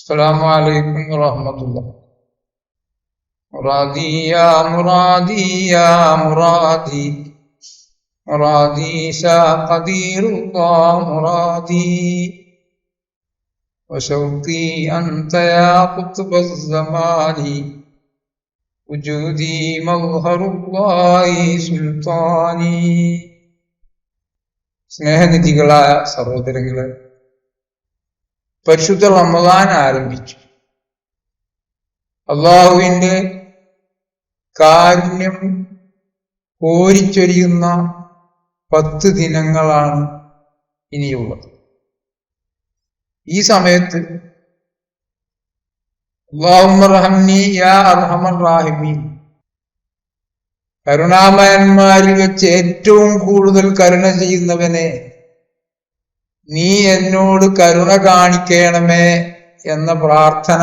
അസ്സലാമു അലൈക്കും വറഹ്മത്തുള്ളാഹി. മുറാദി യാ മുറാദി യാ മുറാദി മുറാദി ഷാ ഖദീറുല്ലാഹ് മുറാദി വശൗഖി അൻത യാ ഖുത്ബുസ് സമാനി വജൂദി മദ്ഹറുല്ലാഹി സുൽത്താനി. സ്നേഹനിധികളായ സഹോദരങ്ങളെ, പരിശുദ്ധ റമദാൻ ആരംഭിച്ചു. അള്ളാഹുവിന്റെ കാരുണ്യം കോരിച്ചൊരിയുന്ന 10 ദിനങ്ങളാണ് ഇനിയുള്ളത്. ഈ സമയത്ത് അല്ലാഹുമ്മ റഹംനി യാ അർഹമർ റാഹിമീൻ, കരുണാമയന്മാരിൽ വെച്ച് ഏറ്റവും കൂടുതൽ കരുണ ചെയ്യുന്നവനെ, നീ എന്നോട് കരുണ കാണിക്കണമേ എന്ന പ്രാർത്ഥന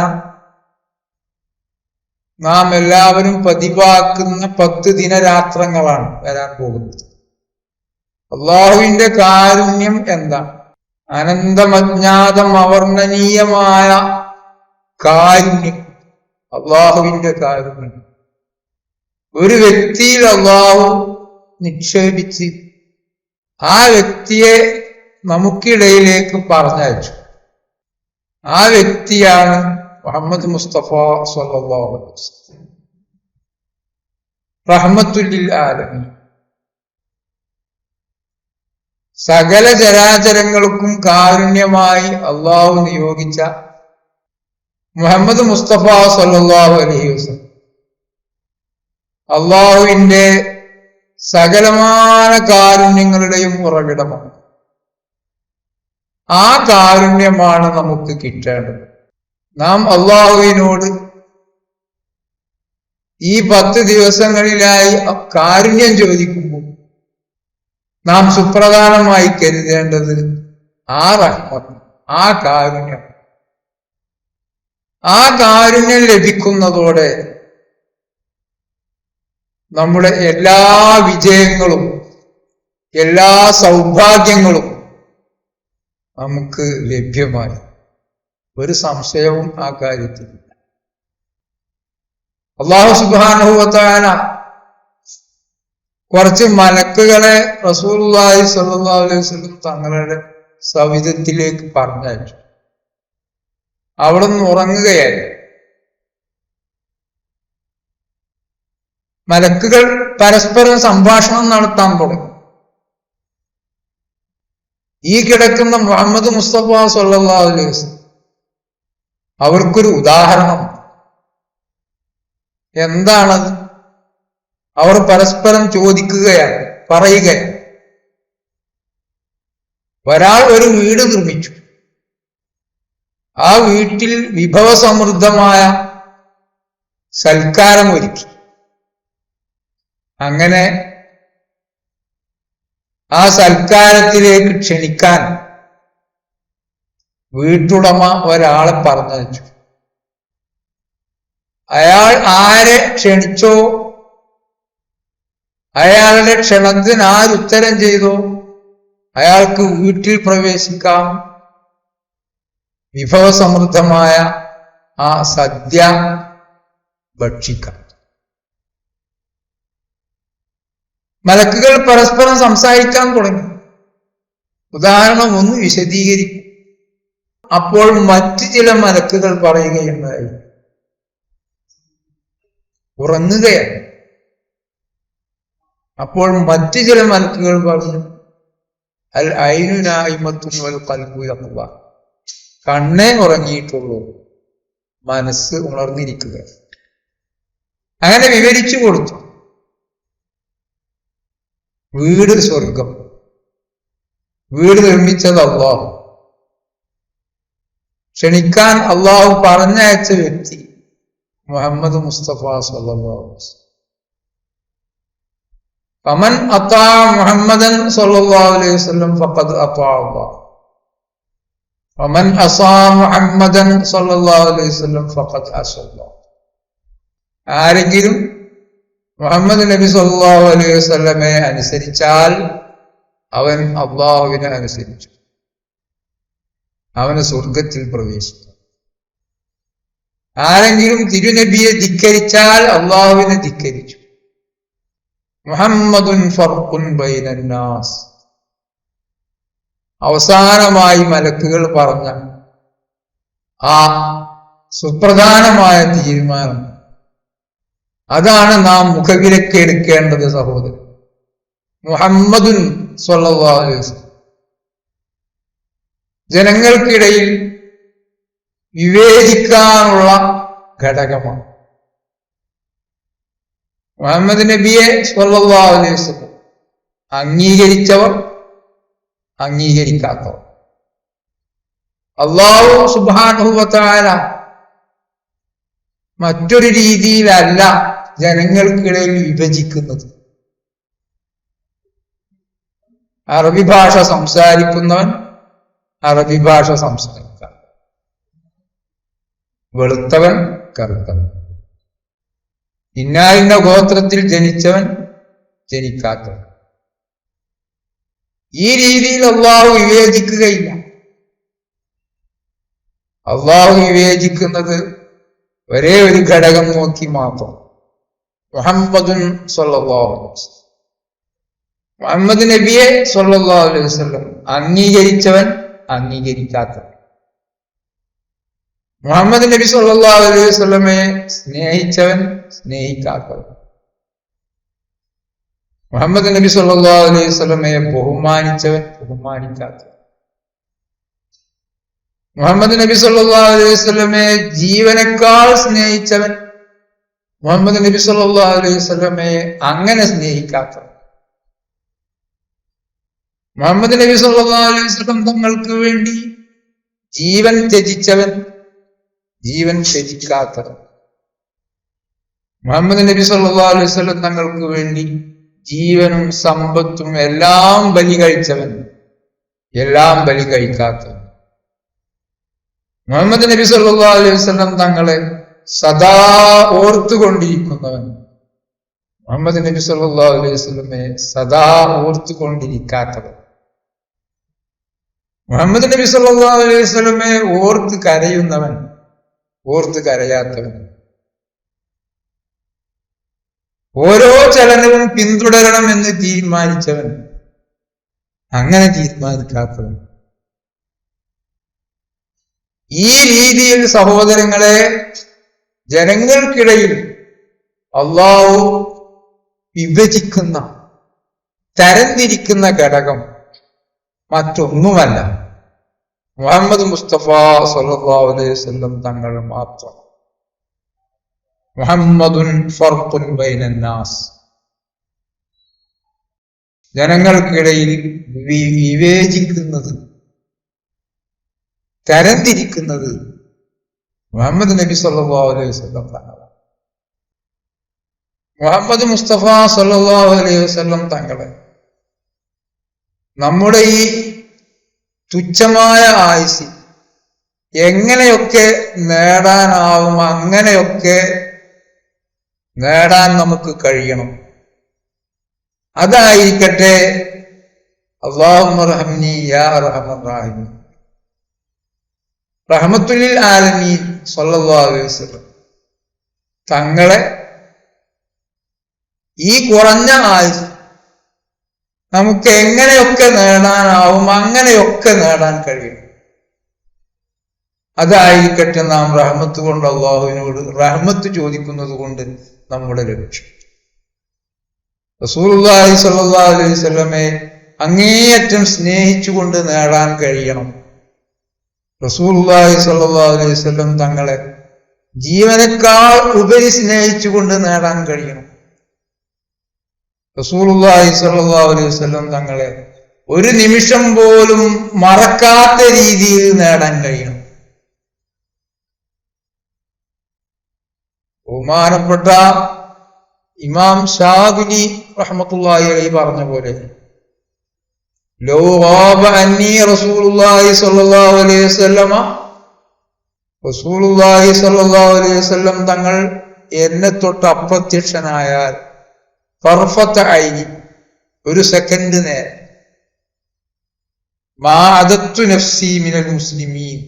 നാം എല്ലാവരും പതിവാക്കുന്ന 10 ദിനരാത്രങ്ങളാണ് വരാൻ പോകുന്നത്. അള്ളാഹുവിന്റെ കാരുണ്യം എന്താണ്? അനന്തമജ്ഞാതം അവർണ്ണനീയമായ കാരുണ്യം, അള്ളാഹുവിന്റെ കാരുണ്യം. ഒരു വ്യക്തിയിൽ അള്ളാഹു നിക്ഷേപിച്ച് ആ വ്യക്തിയെ നമുക്കിടയിലേക്ക് പറഞ്ഞയച്ചു. ആ വ്യക്തിയാണ് മുഹമ്മദ് മുസ്തഫ സ്വല്ലല്ലാഹു അലൈഹി വസല്ലം, റഹ്മത്തുൽ ലിൽ ആലമീൻ. സകല ചരാചരങ്ങൾക്കും കാരുണ്യമായി അള്ളാഹു നിയോഗിച്ച മുഹമ്മദ് മുസ്തഫ സ്വല്ലല്ലാഹു അലൈഹി വസല്ലം അള്ളാഹുവിന്റെ സകലമായ കാരുണ്യങ്ങളുടെയും ഉറവിടമാണ്. ആ കാരുണ്യമാണ് നമുക്ക് കിട്ടേണ്ടത്. നാം അള്ളാഹുവിനോട് ഈ 10 ദിവസങ്ങളിലായി കാരുണ്യം ചോദിക്കുമ്പോൾ നാം സുപ്രധാനമായി കരുതേണ്ടത് ആ റഹ്മത്ത്, ആ കാരുണ്യം. ആ കാരുണ്യം ലഭിക്കുന്നതോടെ നമ്മുടെ എല്ലാ വിജയങ്ങളും എല്ലാ സൗഭാഗ്യങ്ങളും നമുക്ക് ലഭ്യമായി. ഒരു സംശയവും ആ കാര്യത്തിലില്ല. അല്ലാഹു സുബ്ഹാനഹു വ തആല കുറച്ച് മലക്കുകളെ റസൂലുള്ളാഹി സ്വല്ലല്ലാഹു അലൈഹി വസല്ലം തങ്ങളുടെ സവിധത്തിലേക്ക് പറഞ്ഞയച്ചു. അവിടുന്ന് ഉറങ്ങുകയായി. മലക്കുകൾ പരസ്പരം സംഭാഷണം നടത്താൻ തുടങ്ങി. ഈ കിടക്കുന്ന മുഹമ്മദ് മുസ്തഫ സ്വല്ലല്ലാഹു അലൈഹി വസല്ലം അവർക്കൊരു ഉദാഹരണം. എന്താണത്? അവർ പരസ്പരം ചോദിക്കുകയാണ്, പറയുകയാണ്. ഒരാൾ ഒരു വീട് നിർമ്മിച്ചു. ആ വീട്ടിൽ വിഭവസമൃദ്ധമായ സൽക്കാരം ഒരുക്കി. അങ്ങനെ ആ സൽക്കാരത്തിലേക്ക് ക്ഷണിക്കാൻ വീട്ടുടമ ഒരാളെ പറഞ്ഞയച്ചു. അയാൾ ആരെ ക്ഷണിച്ചോ, അയാളുടെ ക്ഷണത്തിന് ആരുത്തരം ചെയ്തോ അയാൾക്ക് വീട്ടിൽ പ്രവേശിക്കാം. വിഭവസമൃദ്ധമായ ആ സദ്യ ഭക്ഷിക്കാം. മലക്കുകൾ പരസ്പരം സംസാരിക്കാൻ തുടങ്ങി. ഉദാഹരണം ഒന്ന് വിശദീകരിക്കും. അപ്പോൾ മറ്റു ചില മലക്കുകൾ പറയുകയുണ്ടായി, ഉറങ്ങുകയാണ്. അപ്പോൾ മറ്റു ചില മലക്കുകൾ പറഞ്ഞു, അൽ ഐനു നായിമത്തുൻ വൽ ഖൽബു യഖ്ള, കണ്ണേ ഉറങ്ങിയിട്ടുള്ളൂ, മനസ്സ് ഉണർന്നിരിക്കുക. അങ്ങനെ വിവരിച്ചു കൊടുത്തു. വീട് സ്വർഗം, വീട് നിർമ്മിച്ചത് അള്ളാഹു, ക്ഷണിക്കാൻ അള്ളാഹു പറഞ്ഞയച്ച വ്യക്തി മുഹമ്മദ് മുസ്തഫ സ്വല്ലല്ലാഹു അലൈഹി വസല്ലം. ഫമൻ അതാ മുഹമ്മദൻ സ്വല്ലല്ലാഹു അലൈഹി വസല്ലം ഫഖദ് അതാ അല്ലാഹ് വമൻ അസാ മുഹമ്മദൻ സ്വല്ലല്ലാഹു അലൈഹി വസല്ലം ഫഖദ് അസാ അല്ലാഹ്. ആരെങ്കിലും മുഹമ്മദ് നബി സല്ലല്ലാഹു അലൈഹി വസല്ലമയെ അനുസരിച്ചാൽ അവൻ അള്ളാഹുവിനെ അനുസരിച്ചു, അവന് സ്വർഗത്തിൽ പ്രവേശിക്കും. ആരെങ്കിലും തിരുനബിയെ ധിക്കരിച്ചാൽ അള്ളാഹുവിനെ ധിക്കരിച്ചു. മുഹമ്മദുൻ ഫർഖുൻ ബൈനന്നാസ്. അവസാനമായി മലക്കുകൾ പറഞ്ഞ ആ സുപ്രധാനമായ തീരുമാനം, അതാണ് നാം മുഖവിലക്ക് എടുക്കേണ്ടത് സഹോദരൻ. മുഹമ്മദുൻ സ്വല്ലല്ലാഹു അലൈഹി വസല്ലം ജനങ്ങൾക്കിടയിൽ വിവേചിക്കാനുള്ള ഘടകമാണ്. മുഹമ്മദ് നബിയെ സ്വല്ലല്ലാഹു അലൈഹി വസല്ലം അംഗീകരിച്ചവർ, അംഗീകരിക്കാത്തവർ. അല്ലാഹു സുബ്ഹാനഹു വ തആല മറ്റൊരു രീതിയിലല്ല ജനങ്ങൾക്കിടയിൽ വിഭജിക്കുന്നത്. അറബി ഭാഷ സംസാരിക്കുന്നവൻ അറബി ഭാഷ സംസാരിക്കാൻ, വെളുത്തവൻ കറുത്തവൻ, ഇന്നാലിന്റെ ഗോത്രത്തിൽ ജനിച്ചവൻ ജനിക്കാത്തവൻ, ഈ രീതിയിൽ അള്ളാഹു വിവേചിക്കുകയില്ല. അള്ളാഹു വിവേചിക്കുന്നത് ഒരേ ഒരു ഘടകം നോക്കി മാത്രം. മുഹമ്മദുൻ സ്വല്ലല്ലാഹു അലൈഹി വസല്ലം, മുഹമ്മദ് നബിയെ സ്വല്ലല്ലാഹു അലൈഹി വസല്ലം അംഗീകരിച്ചവൻ, അംഗീകരിക്കാത്തവൻ. മുഹമ്മദ് നബി സ്വല്ലല്ലാഹു അലൈഹി വസല്ലമയെ സ്നേഹിച്ചവൻ, സ്നേഹിക്കാത്തവൻ. മുഹമ്മദ് നബി സ്വല്ലല്ലാഹു അലൈഹി വസല്ലമയെ ബഹുമാനിച്ചവൻ, ബഹുമാനിക്കാത്തവൻ. മുഹമ്മദ് നബി സ്വല്ലല്ലാഹു അലൈഹി വസല്ലമയെ ജീവനേക്കാൾ സ്നേഹിച്ചവൻ, മുഹമ്മദ് നബി സ്വല്ലല്ലാഹു അലൈഹി വസല്ലമയെ അങ്ങനെ സ്നേഹിക്കാത്തവൻ. മുഹമ്മദ് നബി സ്വല്ലല്ലാഹു അലൈഹി വസല്ലം തങ്ങൾക്ക് വേണ്ടി ജീവൻ ത്യജിച്ചവൻ, ജീവൻ ത്യജിക്കാത്തവൻ. മുഹമ്മദ് നബി സ്വല്ലല്ലാഹു അലൈഹി വസല്ലം തങ്ങൾക്ക് വേണ്ടി ജീവനും സമ്പത്തും എല്ലാം ബലി കഴിച്ചവൻ, എല്ലാം ബലി കഴിക്കാത്തവൻ. മുഹമ്മദ് നബി സല്ലല്ലാഹു അലൈഹി വസല്ലം തങ്ങളെ സദാ ഓർത്തുകൊണ്ടിരിക്കുന്നവൻ, മുഹമ്മദ് നബി സല്ലല്ലാഹു അലൈഹി വസല്ലമയെ സദാ ഓർത്തുകൊണ്ടിരിക്കാത്തവൻ. മുഹമ്മദ് നബി സല്ലല്ലാഹു അലൈഹി വസല്ലമയെ ഓർത്ത് കരയുന്നവൻ, ഓർത്ത് കരയാത്തവൻ. ഓരോ ചലനവും പിന്തുടരണം എന്ന് തീരുമാനിച്ചവൻ, അങ്ങനെ തീരുമാനിക്കാത്തവൻ. ഈ രീതിയിൽ സഹോദരങ്ങളെ, ജനങ്ങൾക്കിടയിൽ അള്ളാഹു വിഭജിക്കുന്ന, തരംതിരിക്കുന്ന ഘടകം മറ്റൊന്നുമല്ല, മുഹമ്മദ് മുസ്തഫ സല്ലല്ലാഹു അലൈഹി വസല്ലം തങ്ങൾ മാത്രം. മുഹമ്മദുൻ ഫർഖുൻ ബൈനന്നാസ്. ജനങ്ങൾക്കിടയിൽ വിവേചിക്കുന്നത്, തരംതിരിക്കുന്നത് മുഹമ്മദ് നബി സല്ലല്ലാഹു അലൈഹി വസല്ലം തങ്ങളാണ്. മുഹമ്മദ് മുസ്തഫ സല്ലല്ലാഹു അലൈഹി വസല്ലം തങ്ങളെ നമ്മുടെ ഈ തുച്ഛമായ ആയുസ്സിൽ എങ്ങനെയൊക്കെ നേടാനാവും അങ്ങനെയൊക്കെ നേടാൻ നമുക്ക് കഴിയണം. അതായിരിക്കട്ടെ അല്ലാഹുമ്മ റഹ്മനി യാ അർഹമർ റഹീമീൻ. റഹ്മത്തുൽ ആലമീൻ സല്ലല്ലാഹു അലൈഹി വസല്ലം തങ്ങളെ ഈ കുറഞ്ഞ ആയുസ് നമുക്ക് എങ്ങനെയൊക്കെ നേടാനാവും അങ്ങനെയൊക്കെ നേടാൻ കഴിയും. അതായിരിക്കട്ടെ നാം റഹ്മത്ത് കൊണ്ട് അള്ളാഹുവിനോട് റഹ്മത്ത് ചോദിക്കുന്നത് കൊണ്ട് നമ്മുടെ ലക്ഷ്യം. റസൂലുള്ളാഹി സ്വല്ലല്ലാഹു അലൈഹി വസല്ലമയെ അങ്ങേയറ്റം സ്നേഹിച്ചുകൊണ്ട് നേടാൻ കഴിയണം. റസൂലുള്ളാഹി സ്വല്ലല്ലാഹു അലൈഹി വസല്ലം തങ്ങളെ ജീവനേക്കാൾ ഉപരി സ്നേഹിച്ചുകൊണ്ട് നേടാൻ കഴിയണം. റസൂലുള്ളാഹി സ്വല്ലല്ലാഹു അലൈഹി വസല്ലം തങ്ങളെ ഒരു നിമിഷം പോലും മറക്കാത്ത രീതിയിൽ നേടാൻ കഴിയണം. ബഹുമാനപ്പെട്ട ഇമാം ഷാദിലി റഹ്മത്തുള്ളാഹി അലൈഹി പറഞ്ഞ പോലെ, ലൗ ഗാബ അന്നി റസൂലുള്ളാഹി സ്വല്ലല്ലാഹു അലൈഹി വസല്ലമ, റസൂലുള്ളാഹി സ്വല്ലല്ലാഹു അലൈഹി വസല്ലം തങ്ങൾ എന്നെ തൊട്ട് അപ്രത്യക്ഷനായാൽ, ഫർഫത ഐനി, ഒരു സെക്കൻഡ് നേരം, മാ അദത്തു നഫ്സി മിനൽ മുസ്ലിമീൻ,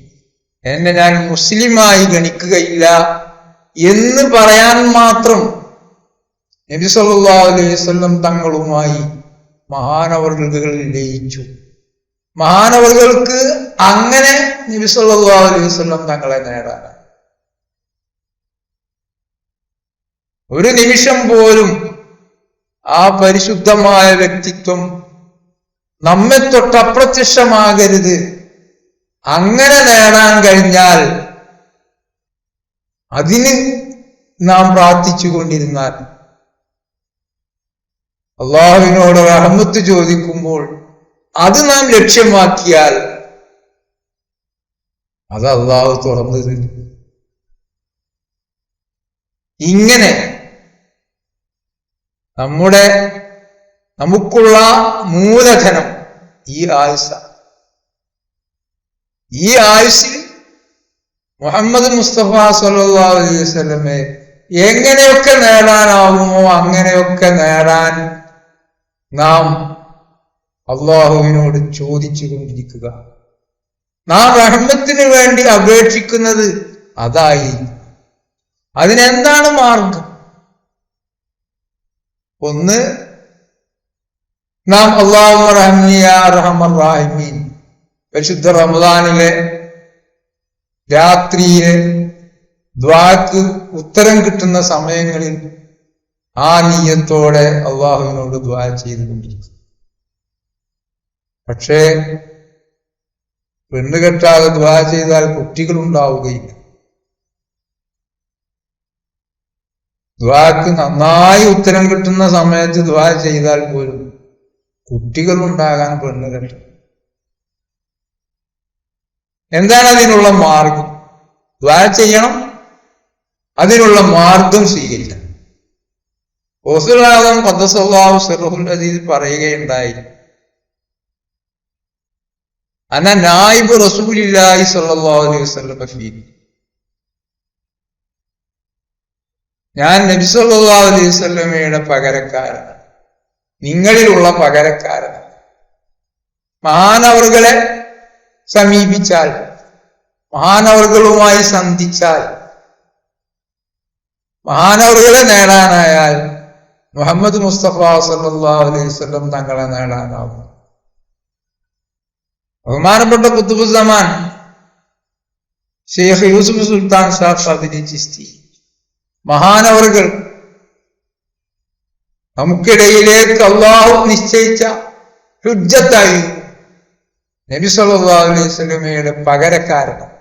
എന്നെ ഞാൻ മുസ്ലിമായി ഗണിക്കുകയില്ല എന്ന് പറയാൻ മാത്രം നബി സല്ലല്ലാഹു അലൈഹി വസല്ലം തങ്ങളുമായി മഹാനവർകൾ ലയിച്ചു. മഹാനവർകൾക്ക് അങ്ങനെ നബി സല്ലല്ലാഹു അലൈഹി വസല്ലം തങ്ങളെ നേടാനാണ്. ഒരു നിമിഷം പോലും ആ പരിശുദ്ധമായ വ്യക്തിത്വം നമ്മെ തൊട്ട് അപ്രത്യക്ഷമാകരുത്. അങ്ങനെ നേടാൻ കഴിഞ്ഞാൽ, അതിന് നാം പ്രാർത്ഥിച്ചു കൊണ്ടിരുന്നാൽ, അള്ളാഹുവിനോട് റഹ്മത്ത് ചോദിക്കുമ്പോൾ അത് നാം ലക്ഷ്യമാക്കിയാൽ അത് അള്ളാഹു തുറന്നു തരും. ഇങ്ങനെ നമുക്കുള്ള മൂലധനം ഈ ആയുസ്സാണ്. ഈ ആയുസ്സിൽ മുഹമ്മദ് മുസ്തഫ സല്ലല്ലാഹു അലൈഹി വസല്ലമയെ എങ്ങനെയൊക്കെ നേടാനാവുമോ അങ്ങനെയൊക്കെ നേടാൻ നാം അള്ളാഹുവിനോട് ചോദിച്ചു കൊണ്ടിരിക്കുക. നാം റഹ്മത്തിന് വേണ്ടി അപേക്ഷിക്കുന്നത് അതായി. അതിനെന്താണ് മാർഗം? ഒന്ന്, നാം അല്ലാഹുമ്മ റഹ്മനി യാ അർഹമർ റഹീമീൻ പരിശുദ്ധ റമദാനിലെ രാത്രിയിലെ ദുആക്ക് ഉത്തരം കിട്ടുന്ന സമയങ്ങളിൽ ആ നിയ്യത്തോടെ അള്ളാഹുവിനോട് ദുആ ചെയ്തുകൊണ്ടിരിക്കും. പക്ഷേ പെണ്ണ് കെട്ടാതെ ദുആ ചെയ്താൽ കുട്ടികൾ ഉണ്ടാവുകയില്ല. ദുആക്ക് നന്നായി ഉത്തരം കിട്ടുന്ന സമയത്ത് ദുആ ചെയ്താൽ പോലും കുട്ടികൾ ഉണ്ടാകാൻ പെണ്ണ് കെട്ടും. എന്താണ് അതിനുള്ള മാർഗം? ദുആ ചെയ്യണം, അതിനുള്ള മാർഗം സ്വീകരിക്കണം. ഗൗസുൽ ആദം ഖദ്ദസല്ലാഹു സിർറഹുൽ അസീസ് പറയുകയുണ്ടായി, അന നായിബ് റസൂലില്ലാഹി സ്വല്ലല്ലാഹു അലൈഹി വസല്ലം ഫീ, ഞാൻ നബി സല്ലല്ലാഹു അലൈഹി വസല്ലമയുടെ പകരക്കാരനാണ്, നിങ്ങളിലുള്ള പകരക്കാരനാണ്. മഹാനവറുകളെ സമീപിച്ചാൽ, മഹാനവറുകളുമായി സന്ധിച്ചാൽ, മഹാനവറുകളെ നേടാനായാൽ മുഹമ്മദ് മുസ്തഫ സല്ലല്ലാഹു അലൈഹി വസല്ലം തങ്ങളെ നേടാനാവും. ബഹുമാനപ്പെട്ട ഖുത്ബുസ്സമാൻ ശൈഖ് യൂസുഫ് സുൽത്താൻ ഷാ ഖാദിരി ചിസ്തി മഹാനവറുകൾ നമുക്കിടയിലേക്ക് അള്ളാഹു നിശ്ചയിച്ച ഹുജ്ജത്തായി നബി സല്ലല്ലാഹു അലൈഹി വസല്ലമയുടെ പകരക്കാരനാണ്.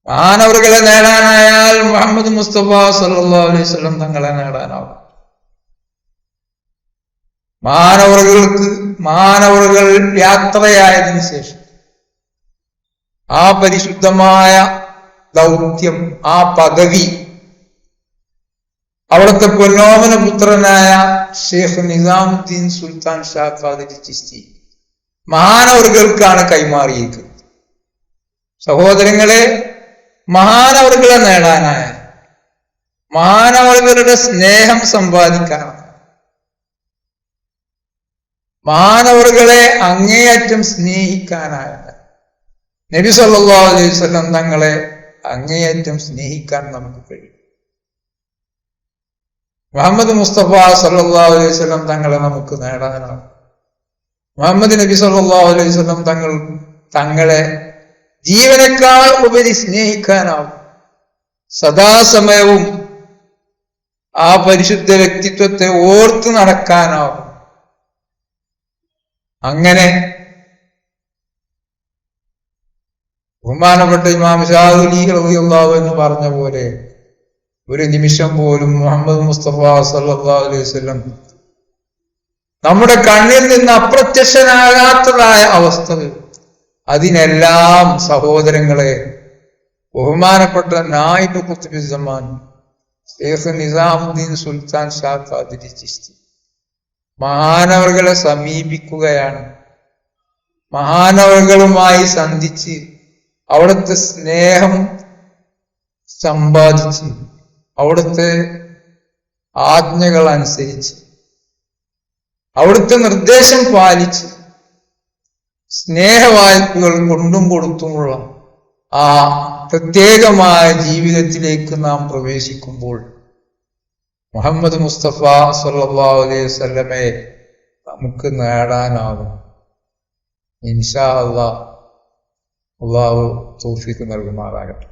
മഹാനവറുകളെ നേടാനായാൽ മുഹമ്മദ് മുസ്തഫ സല്ലല്ലാഹു അലൈഹി വസല്ലം തങ്ങളെ നേടാനാവും. മഹാനവറുകൾ യാത്രയായതിനു ശേഷം ആ പരിശുദ്ധമായ ദൗത്യം, ആ പദവി അവിടുത്തെ പൊന്നോമന പുത്രനായ ഷെയ്ഖ് നിസാമുദ്ദീൻ സുൽത്താൻ ഷാ ഖാദിരി ചിസ്തി മഹാനവറുകൾക്കാണ് കൈമാറിയിരിക്കുന്നത്. സഹോദരങ്ങളെ, മഹാനവറുകളെ നേടാനായ, മഹാനവറുകളുടെ സ്നേഹം സമ്പാദിക്കാനാണ്, മഹാനവറുകളെ അങ്ങേയറ്റം സ്നേഹിക്കാനായ, നബി സല്ലല്ലാഹു അലൈഹി വസല്ലം തങ്ങളെ അങ്ങേയറ്റം സ്നേഹിക്കാൻ നമുക്ക് കഴിയും. മുഹമ്മദ് മുസ്തഫ സല്ലല്ലാഹു അലൈഹി വസല്ലം തങ്ങളെ നമുക്ക് നേടാനാവും. മുഹമ്മദ് നബി സല്ലല്ലാഹു അലൈഹി വസല്ലം തങ്ങളെ ജീവനേക്കാൾ ഉപരി സ്നേഹിക്കാനാവും. സദാസമയവും ആ പരിശുദ്ധ വ്യക്തിത്വത്തെ ഓർത്തു നടക്കാനാവും. അങ്ങനെ ബഹുമാനപ്പെട്ട ഇമാം ശാദുലി റളിയല്ലാഹു അൻഹു പറഞ്ഞ പോലെ ഒരു നിമിഷം പോലും മുഹമ്മദ് മുസ്തഫ സല്ലല്ലാഹു അലൈഹി വസല്ലം നമ്മുടെ കണ്ണിൽ നിന്ന് അപ്രത്യക്ഷനാകാത്തതായ അവസ്ഥ. അതിനെല്ലാം സഹോദരങ്ങളെ, ബഹുമാനപ്പെട്ട നായിബ് ഖുത്ബുസ്സമാൻ ശൈഖ് നിസാമുദ്ദീൻ സുൽത്താൻ ഷാ ഖാദിരി ചിസ്തി മഹാനവറുകളെ സമീപിക്കുകയാണ്. മഹാനവറുകളുമായി സന്ധിച്ച് അവിടുത്തെ സ്നേഹം സമ്പാദിച്ച്, അവിടുത്തെ ആജ്ഞകൾ അനുസരിച്ച്, അവിടുത്തെ നിർദ്ദേശം പാലിച്ച് സ്നേഹവായ്പകൾ കൊണ്ടും കൊടുത്തുമുള്ള ആ പ്രത്യേകമായ ജീവിതത്തിലേക്ക് നാം പ്രവേശിക്കുമ്പോൾ മുഹമ്മദ് മുസ്തഫ സല്ലല്ലാഹു അലൈഹി വസല്ലമയെ നമുക്ക് നേടാനാകും. ഇൻഷാ അല്ലാഹ്. അല്ലാഹു തൗഫീഖ് നൽകുമാറാകട്ടെ.